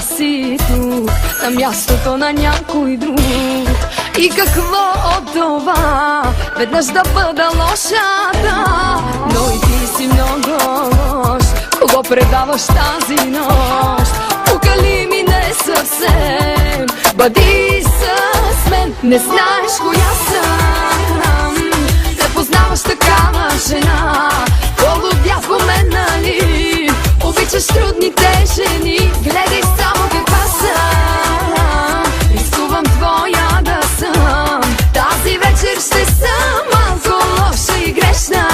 си тук, на мястото на някой друг. И какво от това, веднъж да бъда лошата? Но и ти си много лош, кого предаваш тази нощ? Покали ми не съвсем, бъди с мен. Не знаеш коя съм, не познаваш такава жена. Полудя по мен, нали? Обичаш трудните жени, гледай само каква съм. Рискувам твоя да съм, тази вечер ще съм малко лоша и грешна.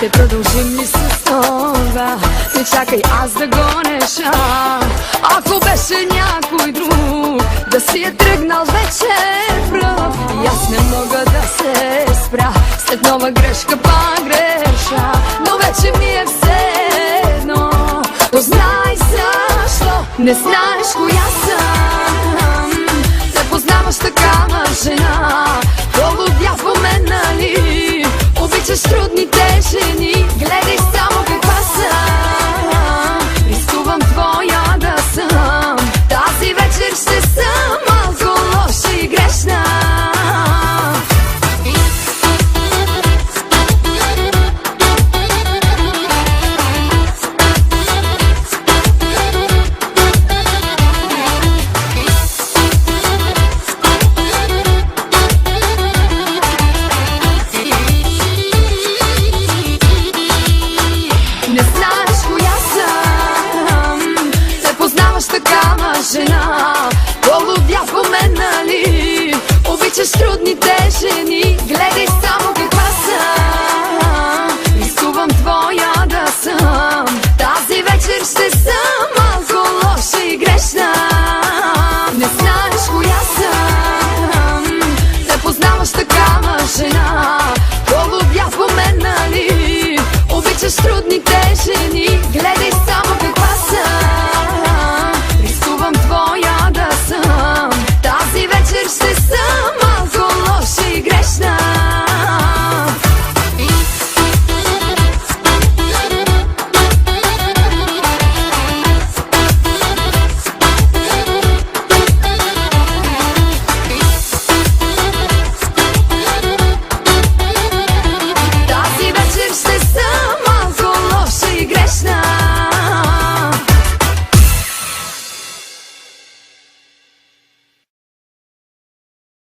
Ще продължим ли с това? Не чакай аз да го реша. Ако беше някой друг, да си е тръгнал вече прав. И аз не мога да се спра, след нова грешка пак греша. Но вече ми е все едно, познай защо не знаеш коя съм. Не познаваш такава жена, полудя по мен, нали? Обичаш трудните жени,